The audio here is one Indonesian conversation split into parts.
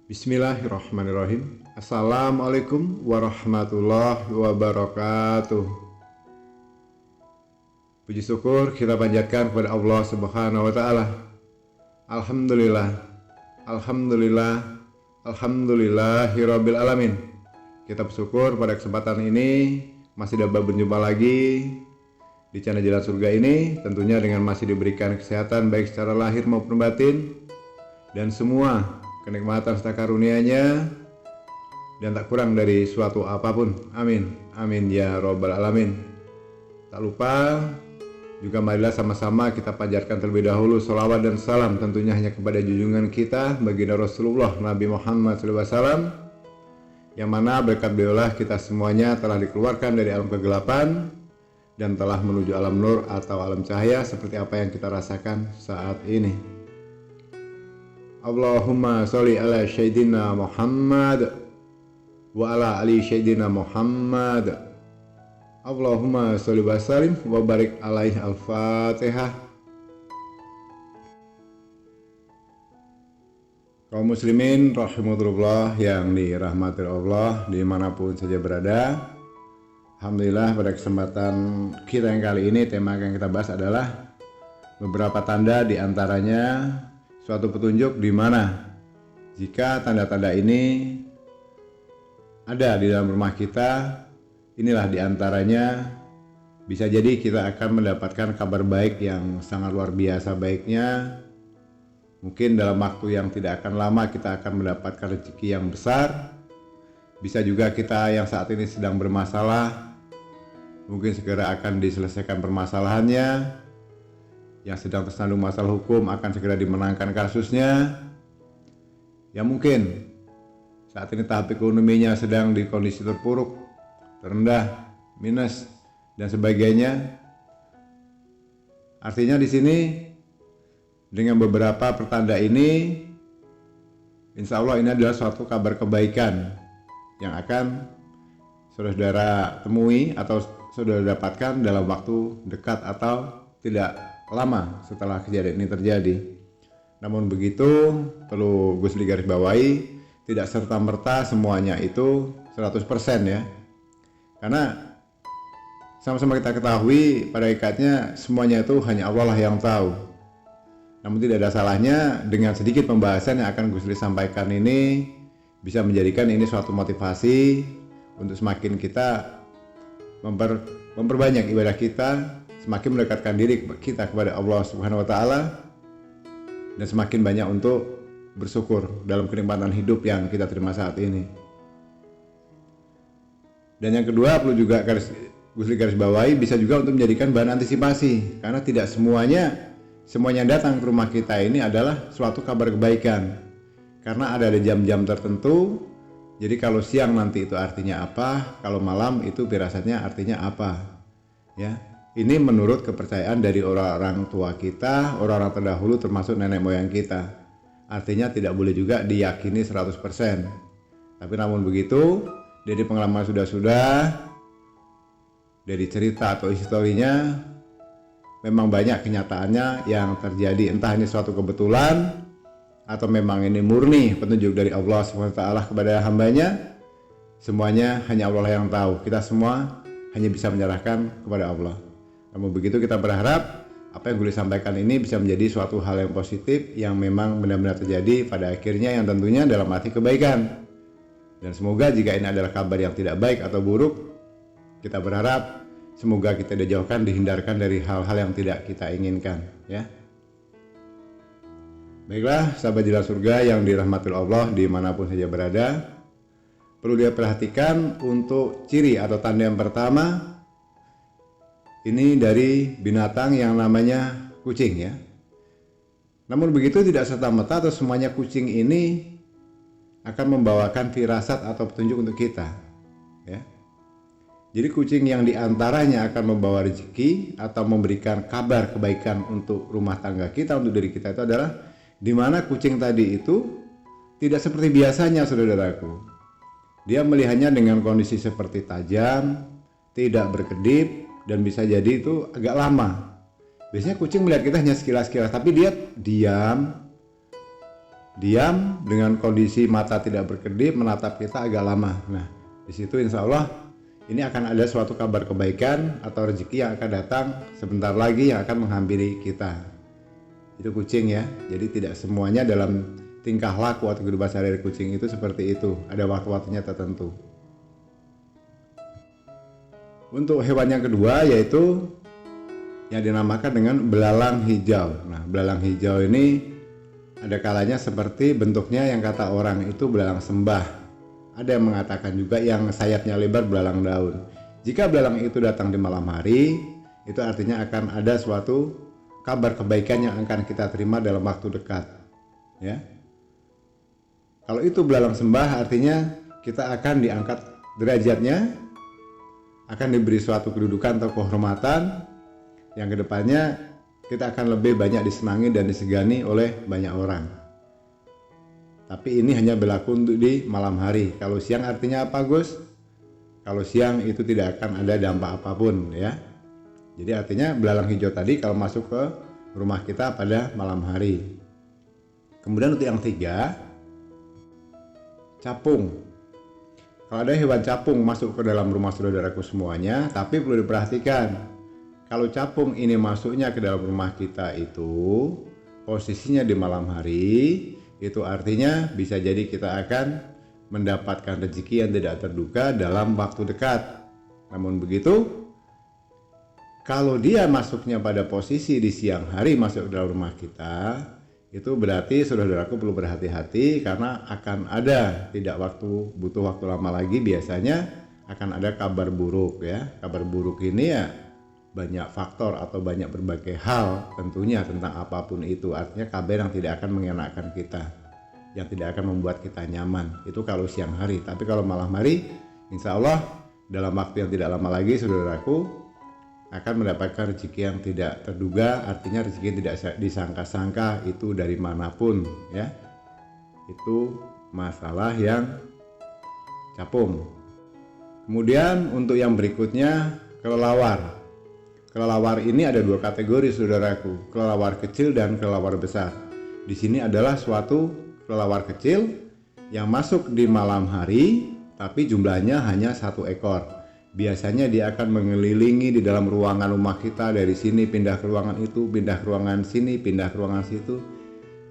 Bismillahirrahmanirrahim. Assalamualaikum warahmatullahi wabarakatuh. Puji syukur kita panjatkan kepada Allah Subhanahu wa taala. Alhamdulillah. Alhamdulillahirabbil alamin. Kita bersyukur pada kesempatan ini masih dapat berjumpa lagi di channel Jalan Surga ini, tentunya dengan masih diberikan kesehatan baik secara lahir maupun batin dan semua kenikmatan serta karunia-Nya dan tak kurang dari suatu apapun. Amin. Amin ya robbal alamin. Tak lupa juga marilah sama-sama kita panjatkan terlebih dahulu sholawat dan salam tentunya hanya kepada junjungan kita baginda Rasulullah Nabi Muhammad SAW, yang mana berkat beliaulah kita semuanya telah dikeluarkan dari alam kegelapan dan telah menuju alam nur atau alam cahaya seperti apa yang kita rasakan saat ini. Allahumma sholli ala sayyidina Muhammad wa ala ali sayyidina Muhammad. Allahumma sholli wa sallim wa barik alaihi. Al-Fatihah. Kaum muslimin rahimahullah yang dirahmati Allah dimanapun saja berada, alhamdulillah pada kesempatan kita yang kali ini tema yang kita bahas adalah beberapa tanda, diantaranya suatu petunjuk di mana jika tanda-tanda ini ada di dalam rumah kita, inilah diantaranya bisa jadi kita akan mendapatkan kabar baik yang sangat luar biasa baiknya. Mungkin dalam waktu yang tidak akan lama kita akan mendapatkan rezeki yang besar. Bisa juga kita yang saat ini sedang bermasalah, mungkin segera akan diselesaikan permasalahannya. Yang sedang tersandung masalah hukum akan segera dimenangkan kasusnya. Yang mungkin saat ini tahap ekonominya sedang di kondisi terpuruk, terendah, minus dan sebagainya. Artinya di sini dengan beberapa pertanda ini, insya Allah ini adalah suatu kabar kebaikan yang akan saudara temui atau saudara dapatkan dalam waktu dekat atau tidak lama setelah kejadian ini terjadi. Namun begitu perlu Gus Li garis bawahi, tidak serta-merta semuanya itu 100% ya. Karena sama-sama kita ketahui pada hakikatnya semuanya itu hanya Allah lah yang tahu. Namun tidak ada salahnya dengan sedikit pembahasan yang akan Gus Li sampaikan ini bisa menjadikan ini suatu motivasi untuk semakin kita memperbanyak ibadah kita, semakin mendekatkan diri kita kepada Allah Subhanahu wa taala dan semakin banyak untuk bersyukur dalam kenikmatan hidup yang kita terima saat ini. Dan yang kedua perlu juga garis bawahi, bisa juga untuk menjadikan bahan antisipasi, karena tidak semuanya yang datang ke rumah kita ini adalah suatu kabar kebaikan. Karena ada jam-jam tertentu. Jadi kalau siang nanti itu artinya apa, kalau malam itu firasatnya artinya apa. Ya. Ini menurut kepercayaan dari orang-orang tua kita, orang-orang terdahulu termasuk nenek moyang kita. Artinya tidak boleh juga diyakini 100%. Tapi namun begitu, dari pengalaman sudah dari cerita atau historinya, memang banyak kenyataannya yang terjadi. Entah ini suatu kebetulan atau memang ini murni petunjuk dari Allah SWT kepada hambanya. Semuanya hanya Allah yang tahu. Kita semua hanya bisa menyerahkan kepada Allah. Namun begitu kita berharap apa yang boleh sampaikan ini bisa menjadi suatu hal yang positif yang memang benar-benar terjadi pada akhirnya, yang tentunya dalam arti kebaikan. Dan semoga jika ini adalah kabar yang tidak baik atau buruk, kita berharap semoga kita dijauhkan, dihindarkan dari hal-hal yang tidak kita inginkan ya. Baiklah sahabat Jalan Surga yang dirahmati Allah dimanapun saja berada, perlu dia perhatikan untuk ciri atau tanda yang pertama. Ini dari binatang yang namanya kucing ya. Namun begitu tidak serta-merta atau semuanya kucing ini akan membawakan firasat atau petunjuk untuk kita ya. Jadi kucing yang diantaranya akan membawa rezeki atau memberikan kabar kebaikan untuk rumah tangga kita, untuk diri kita, itu adalah Di mana kucing tadi itu tidak seperti biasanya, saudaraku. Dia melihatnya dengan kondisi seperti tajam, tidak berkedip, dan bisa jadi itu agak lama. Biasanya kucing melihat kita hanya sekilas-sekilas, tapi dia diam dengan kondisi mata tidak berkedip, menatap kita agak lama. Nah, di situ insya Allah ini akan ada suatu kabar kebaikan atau rezeki yang akan datang sebentar lagi yang akan menghampiri kita. Itu kucing ya. Jadi tidak semuanya dalam tingkah laku atau kehidupan sehari-hari kucing itu seperti itu. Ada waktu-waktunya tertentu. Untuk hewan yang kedua yaitu yang dinamakan dengan belalang hijau. Nah, belalang hijau ini ada kalanya seperti bentuknya yang kata orang itu belalang sembah. Ada yang mengatakan juga yang sayapnya lebar belalang daun. Jika belalang itu datang di malam hari, itu artinya akan ada suatu kabar kebaikan yang akan kita terima dalam waktu dekat. Ya. Kalau itu belalang sembah artinya kita akan diangkat derajatnya, akan diberi suatu kedudukan atau kehormatan yang kedepannya kita akan lebih banyak disenangi dan disegani oleh banyak orang. Tapi ini hanya berlaku untuk di malam hari. Kalau siang artinya apa, Gus? Kalau siang itu tidak akan ada dampak apapun ya. Jadi artinya belalang hijau tadi kalau masuk ke rumah kita pada malam hari. Kemudian untuk yang tiga, capung. Kalau ada hewan capung masuk ke dalam rumah saudaraku semuanya, tapi perlu diperhatikan. Kalau capung ini masuknya ke dalam rumah kita itu posisinya di malam hari, itu artinya bisa jadi kita akan mendapatkan rezeki yang tidak terduga dalam waktu dekat. Namun begitu, kalau dia masuknya pada posisi di siang hari masuk ke dalam rumah kita, itu berarti saudaraku perlu berhati-hati karena akan ada butuh waktu lama lagi biasanya akan ada kabar buruk ya. Kabar buruk ini ya banyak faktor atau banyak berbagai hal tentunya tentang apapun itu. Artinya kabar yang tidak akan mengenakan kita, yang tidak akan membuat kita nyaman. Itu kalau siang hari. Tapi kalau malam hari, insya Allah dalam waktu yang tidak lama lagi saudaraku akan mendapatkan rezeki yang tidak terduga, artinya rezeki yang tidak disangka-sangka itu dari manapun ya. Itu masalah yang capung. Kemudian untuk yang berikutnya kelelawar. Kelelawar ini ada dua kategori saudaraku, kelelawar kecil dan kelelawar besar. Di sini adalah suatu kelelawar kecil yang masuk di malam hari tapi jumlahnya hanya 1 ekor. Biasanya dia akan mengelilingi di dalam ruangan rumah kita, dari sini pindah ke ruangan itu, pindah ke ruangan sini, pindah ke ruangan situ.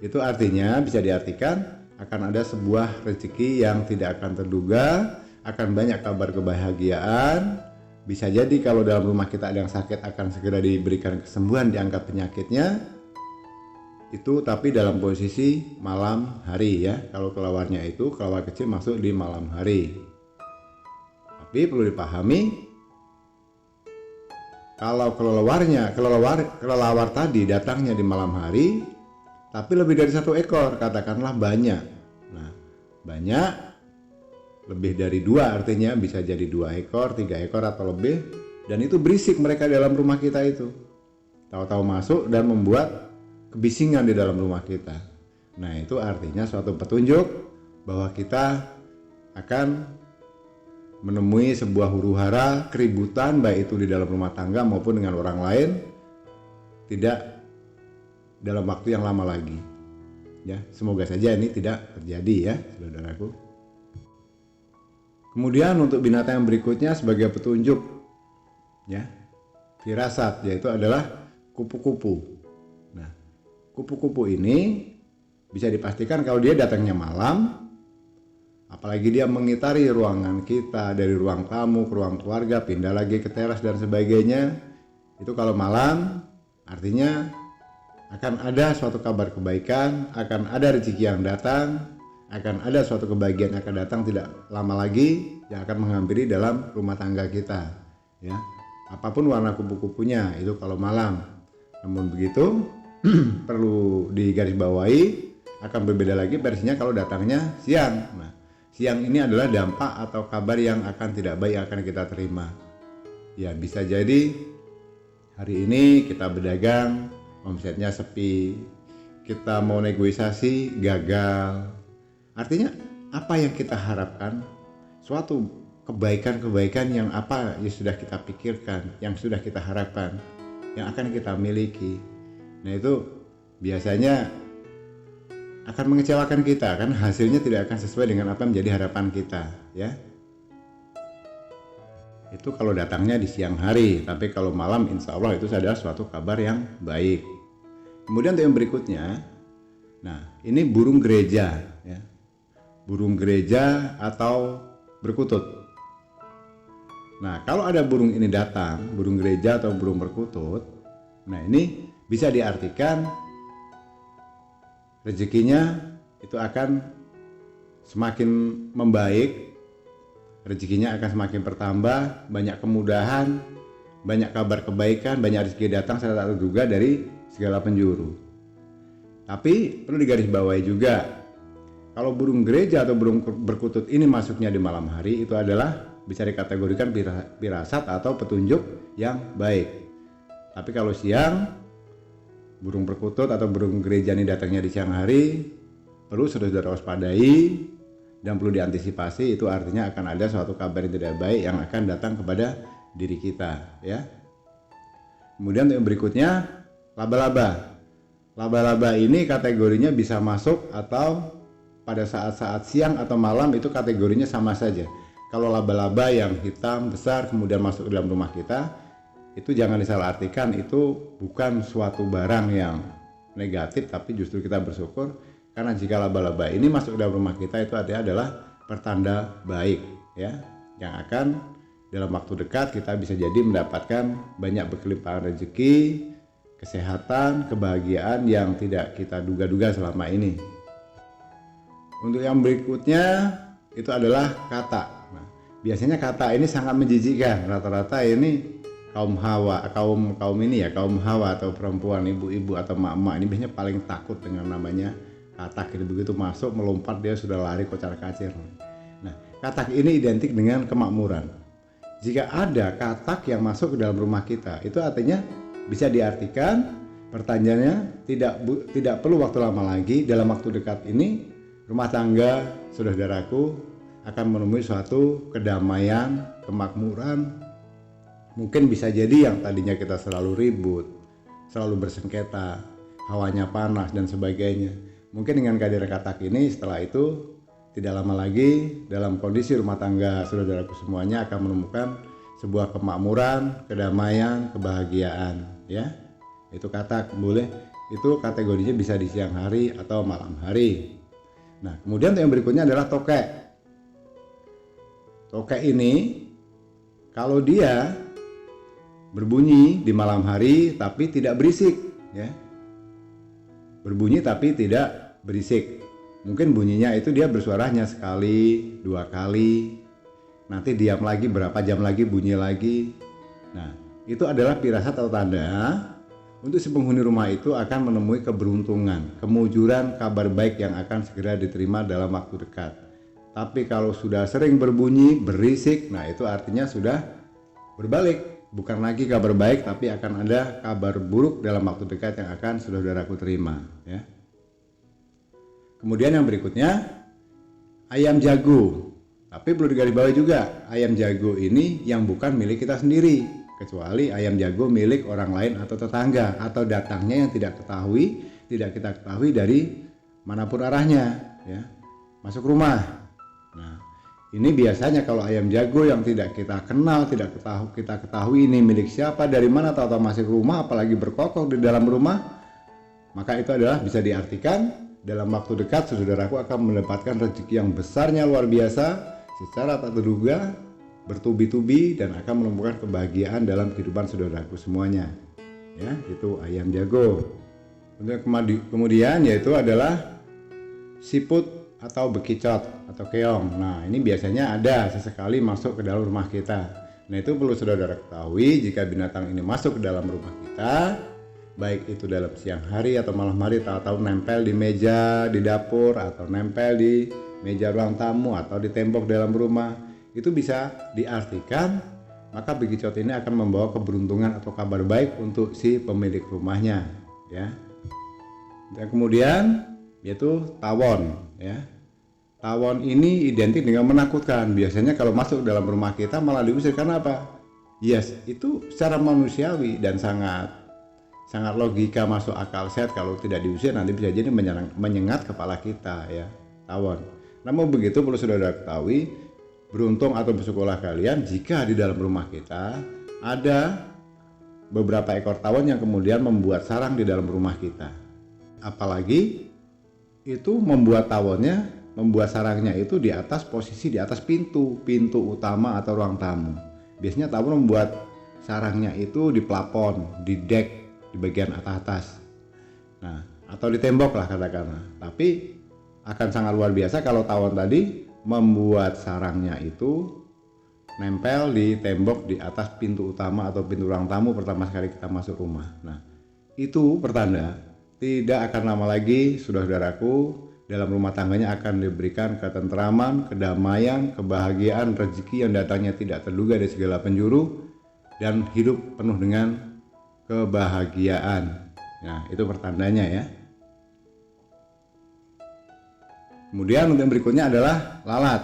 Itu artinya bisa diartikan akan ada sebuah rezeki yang tidak akan terduga, akan banyak kabar kebahagiaan. Bisa jadi kalau dalam rumah kita ada yang sakit akan segera diberikan kesembuhan, diangkat penyakitnya. Itu tapi dalam posisi malam hari ya. Kalau kelawarnya itu kelelawar kecil masuk di malam hari. Tapi perlu dipahami, kalau kelelawar tadi datangnya di malam hari, tapi lebih dari 1 ekor, katakanlah banyak. Nah, banyak lebih dari 2 artinya bisa jadi 2 ekor, 3 ekor atau lebih, dan itu berisik mereka dalam rumah kita itu. Tahu-tahu masuk dan membuat kebisingan di dalam rumah kita. Nah, itu artinya suatu petunjuk bahwa kita akan menemui sebuah huru-hara, keributan baik itu di dalam rumah tangga maupun dengan orang lain, tidak dalam waktu yang lama lagi. Ya, semoga saja ini tidak terjadi ya, saudaraku. Kemudian untuk binatang yang berikutnya sebagai petunjuk ya, firasat, yaitu adalah kupu-kupu. Nah, kupu-kupu ini bisa dipastikan kalau dia datangnya malam, apalagi dia mengitari ruangan kita dari ruang tamu ke ruang keluarga, pindah lagi ke teras dan sebagainya. Itu kalau malam artinya akan ada suatu kabar kebaikan, akan ada rezeki yang datang, akan ada suatu kebahagiaan yang akan datang tidak lama lagi yang akan menghampiri dalam rumah tangga kita ya. Apapun warna kupu-kupunya itu kalau malam. Namun begitu perlu digarisbawahi akan berbeda lagi versinya kalau datangnya siang. Nah, siang ini adalah dampak atau kabar yang akan tidak baik yang akan kita terima. Ya, bisa jadi hari ini kita berdagang, omsetnya sepi. kita mau negosiasi gagal. Artinya apa yang kita harapkan, suatu kebaikan-kebaikan yang apa yang sudah kita pikirkan, yang sudah kita harapkan, yang akan kita miliki. Nah itu biasanya akan mengecewakan kita, kan hasilnya tidak akan sesuai dengan apa yang menjadi harapan kita, ya. Itu kalau datangnya di siang hari, tapi kalau malam insya Allah itu adalah suatu kabar yang baik. Kemudian yang berikutnya, nah ini burung gereja, ya. Burung gereja atau berkutut. Nah kalau ada burung ini datang, burung gereja atau burung berkutut, nah ini bisa diartikan rezekinya itu akan semakin membaik, rezekinya akan semakin bertambah, banyak kemudahan, banyak kabar kebaikan, banyak rezeki datang secara tak terduga dari segala penjuru. Tapi perlu digarisbawahi juga, kalau burung gereja atau burung berkutut ini masuknya di malam hari, itu adalah bisa dikategorikan firasat atau petunjuk yang baik. Tapi kalau siang, burung perkutut atau burung gereja ini datangnya di siang hari, perlu saudara waspadai dan perlu diantisipasi. Itu artinya akan ada suatu kabar yang tidak baik yang akan datang kepada diri kita, ya. Kemudian yang berikutnya, laba-laba. Laba-laba ini kategorinya bisa masuk atau pada saat-saat siang atau malam itu kategorinya sama saja. Kalau laba-laba yang hitam besar kemudian masuk ke dalam rumah kita, itu jangan disalahartikan, itu bukan suatu barang yang negatif, tapi justru kita bersyukur karena jika laba-laba ini masuk ke dalam rumah kita, itu adalah pertanda baik, ya, yang akan dalam waktu dekat kita bisa jadi mendapatkan banyak berkelimpahan rezeki, kesehatan, kebahagiaan yang tidak kita duga-duga selama ini. Untuk yang berikutnya itu adalah kata. Nah, biasanya kata ini sangat menjijikkan. Rata-rata ini kaum Hawa atau perempuan, ibu-ibu atau emak-emak ini biasanya paling takut dengan namanya katak. Ini begitu masuk melompat dia sudah lari kocar-kacir. Nah, katak ini identik dengan kemakmuran. Jika ada katak yang masuk ke dalam rumah kita, itu artinya bisa diartikan pertanyaannya tidak perlu waktu lama lagi, dalam waktu dekat ini rumah tangga saudaraku akan menemui suatu kedamaian, kemakmuran. Mungkin bisa jadi yang tadinya kita selalu ribut, selalu bersengketa, hawanya panas dan sebagainya. Mungkin dengan kehadiran katak ini setelah itu tidak lama lagi dalam kondisi rumah tangga saudaraku semuanya akan menemukan sebuah kemakmuran, kedamaian, kebahagiaan, ya. Itu katak boleh, itu kategorinya bisa di siang hari atau malam hari. Nah, kemudian yang berikutnya adalah tokek. Tokek ini kalau dia berbunyi di malam hari tapi tidak berisik, ya. Berbunyi tapi tidak berisik. Mungkin bunyinya itu dia bersuaranya sekali, dua kali, nanti diam lagi, berapa jam lagi bunyi lagi. Nah, itu adalah firasat atau tanda untuk si penghuni rumah itu akan menemui keberuntungan, kemujuran, kabar baik yang akan segera diterima dalam waktu dekat. Tapi kalau sudah sering berbunyi, berisik, nah itu artinya sudah berbalik. Bukan lagi kabar baik, tapi akan ada kabar buruk dalam waktu dekat yang akan saudaraku terima, ya. Kemudian yang berikutnya, ayam jago. Tapi perlu digarisbawahi juga, ayam jago ini yang bukan milik kita sendiri, kecuali ayam jago milik orang lain atau tetangga, atau datangnya yang tidak kita ketahui dari manapun arahnya, ya, masuk rumah. Nah, ini biasanya kalau ayam jago yang tidak kita kenal, kita ketahui ini milik siapa, dari mana, tahu-tahu masuk rumah, apalagi berkokok di dalam rumah, maka itu adalah bisa diartikan dalam waktu dekat saudaraku akan mendapatkan rezeki yang besarnya luar biasa secara tak terduga, bertubi-tubi, dan akan menemukan kebahagiaan dalam kehidupan saudaraku semuanya, ya. Itu ayam jago. Untuk kemudian yaitu adalah siput atau bekicot atau keong. Nah, ini biasanya ada sesekali masuk ke dalam rumah kita. Nah, itu perlu saudara ketahui, jika binatang ini masuk ke dalam rumah kita, baik itu dalam siang hari atau malam hari, tahu-tahu nempel di meja di dapur atau nempel di meja ruang tamu atau di tembok dalam rumah, itu bisa diartikan maka bekicot ini akan membawa keberuntungan atau kabar baik untuk si pemilik rumahnya, ya. Dan kemudian yaitu tawon, ya. Tawon ini identik dengan menakutkan. Biasanya kalau masuk dalam rumah kita malah diusir karena apa? Yes, itu secara manusiawi dan sangat logika, masuk akal sehat. Kalau tidak diusir nanti bisa jadi menyengat kepala kita, ya, tawon. Namun begitu perlu saudara ketahui, beruntung atau bersyukurlah kalian jika di dalam rumah kita ada beberapa ekor tawon yang kemudian membuat sarang di dalam rumah kita. Apalagi itu membuat sarangnya itu di atas pintu utama atau ruang tamu. Biasanya tawon membuat sarangnya itu di plafon, di dek, di bagian atas. Nah, atau di tembok lah katakanlah. Tapi akan sangat luar biasa kalau tawon tadi membuat sarangnya itu nempel di tembok di atas pintu utama atau pintu ruang tamu pertama sekali kita masuk rumah. Nah, itu pertanda tidak akan lama lagi saudara-saudaraku dalam rumah tangganya akan diberikan ketentraman, kedamaian, kebahagiaan, rezeki yang datangnya tidak terduga dari segala penjuru dan hidup penuh dengan kebahagiaan. Nah, itu pertandanya, ya. Kemudian untuk yang berikutnya adalah lalat.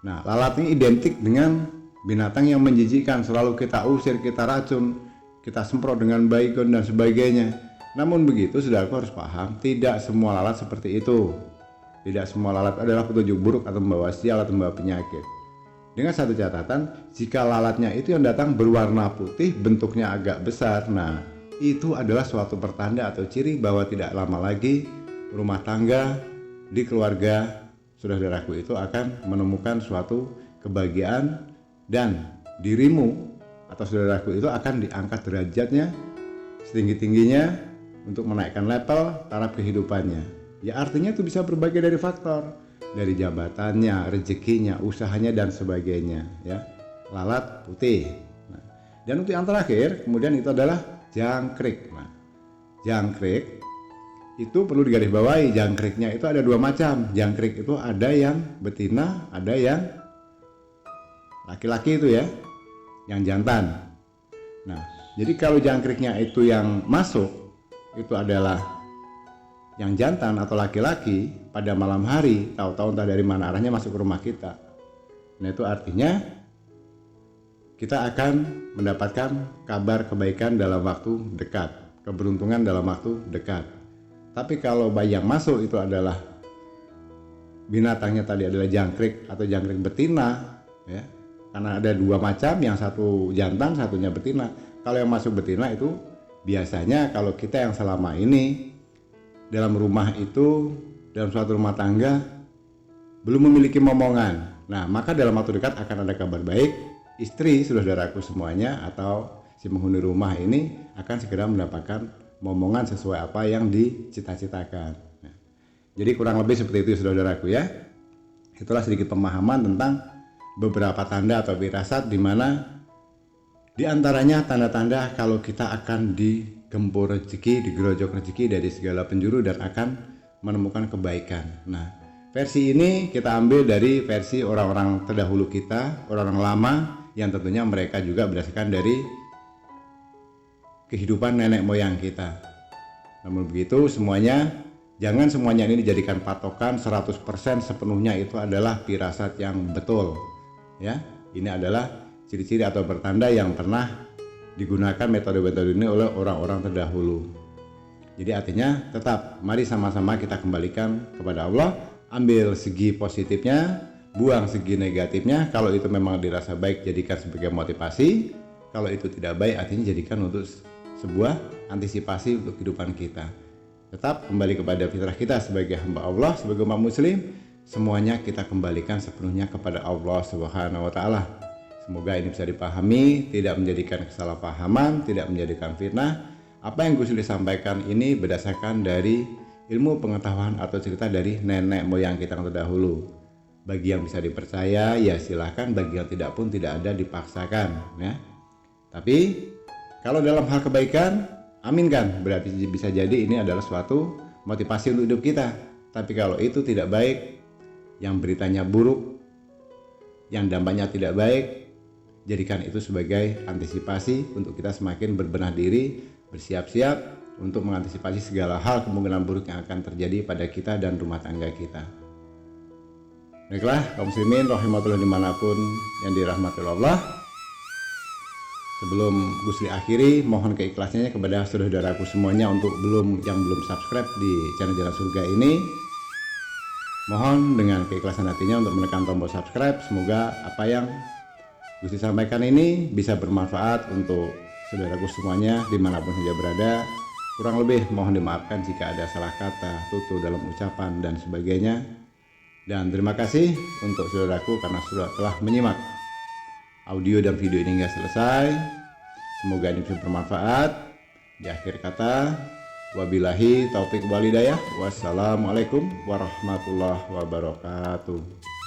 Nah, lalat ini identik dengan binatang yang menjijikkan, selalu kita usir, kita racun, kita semprot dengan baygon dan sebagainya. Namun begitu, saudaraku harus paham, tidak semua lalat seperti itu. Tidak semua lalat adalah petunjuk buruk atau membawa sial atau membawa penyakit. Dengan satu catatan, jika lalatnya itu yang datang berwarna putih, bentuknya agak besar, nah itu adalah suatu pertanda atau ciri bahwa tidak lama lagi rumah tangga di keluarga saudaraku itu akan menemukan suatu kebahagiaan dan dirimu atau saudaraku itu akan diangkat derajatnya setinggi-tingginya untuk menaikkan level taraf kehidupannya. Ya, artinya itu bisa berbagai dari faktor, dari jabatannya, rezekinya, usahanya dan sebagainya, ya. Lalat putih. Nah, dan untuk yang terakhir kemudian itu adalah jangkrik. Nah, jangkrik itu perlu digarisbawahi, jangkriknya itu ada dua macam. Jangkrik itu ada yang betina, ada yang laki-laki itu, ya, yang jantan. Nah, jadi kalau jangkriknya itu yang masuk itu adalah yang jantan atau laki-laki pada malam hari, tahu-tahu entah dari mana arahnya masuk ke rumah kita. Nah, itu artinya kita akan mendapatkan kabar kebaikan dalam waktu dekat, keberuntungan dalam waktu dekat. Tapi kalau bayi yang masuk itu adalah binatangnya tadi adalah jangkrik atau jangkrik betina, ya, karena ada dua macam, yang satu jantan, satunya betina. Kalau yang masuk betina itu biasanya kalau kita yang selama ini dalam rumah itu, dalam suatu rumah tangga belum memiliki momongan, nah maka dalam waktu dekat akan ada kabar baik. Istri, saudaraku semuanya, atau si penghuni rumah ini akan segera mendapatkan momongan sesuai apa yang dicita-citakan. Nah, jadi kurang lebih seperti itu, saudaraku, ya. Itulah sedikit pemahaman tentang beberapa tanda atau firasat di mana di antaranya tanda-tanda kalau kita akan digempur rezeki, digerojok rezeki dari segala penjuru dan akan menemukan kebaikan. Nah, versi ini kita ambil dari versi orang-orang terdahulu kita, orang-orang lama, yang tentunya mereka juga berdasarkan dari kehidupan nenek moyang kita. Namun begitu, jangan semuanya ini dijadikan patokan 100% sepenuhnya itu adalah firasat yang betul, ya. Ini adalah ciri-ciri atau pertanda yang pernah digunakan metode-metode ini oleh orang-orang terdahulu. Jadi artinya tetap mari sama-sama kita kembalikan kepada Allah, ambil segi positifnya, buang segi negatifnya. Kalau itu memang dirasa baik, jadikan sebagai motivasi. Kalau itu tidak baik, artinya jadikan untuk sebuah antisipasi untuk kehidupan kita. Tetap kembali kepada fitrah kita sebagai hamba Allah, sebagai umat muslim. Semuanya kita kembalikan sepenuhnya kepada Allah Subhanahu wa taala. Semoga ini bisa dipahami, tidak menjadikan kesalahpahaman, tidak menjadikan fitnah. Apa yang Gus Uli sampaikan ini berdasarkan dari ilmu pengetahuan atau cerita dari nenek moyang kita yang terdahulu. Bagi yang bisa dipercaya, ya silahkan. Bagi yang tidak pun tidak ada dipaksakan, ya. Tapi kalau dalam hal kebaikan, aminkan. Berarti bisa jadi ini adalah suatu motivasi untuk hidup kita. Tapi kalau itu tidak baik, yang beritanya buruk, yang dampaknya tidak baik, jadikan itu sebagai antisipasi untuk kita semakin berbenah diri, bersiap-siap untuk mengantisipasi segala hal kemungkinan buruk yang akan terjadi pada kita dan rumah tangga kita. Baiklah kaum muslimin rahimatullah dimanapun yang dirahmati Allah, sebelum Gusli akhiri, mohon keikhlasannya kepada saudaraku semuanya untuk yang belum subscribe di channel Jalan Surga ini, mohon dengan keikhlasan hatinya untuk menekan tombol subscribe. Semoga apa yang Gusti sampaikan ini bisa bermanfaat untuk saudaraku semuanya dimanapun saja berada. Kurang lebih mohon dimaafkan jika ada salah kata, tutur dalam ucapan dan sebagainya. Dan terima kasih untuk saudaraku karena sudah telah menyimak audio dan video ini hingga selesai. Semoga ini bisa bermanfaat. Di akhir kata, wabillahi taufik walhidayah. Wassalamualaikum warahmatullahi wabarakatuh.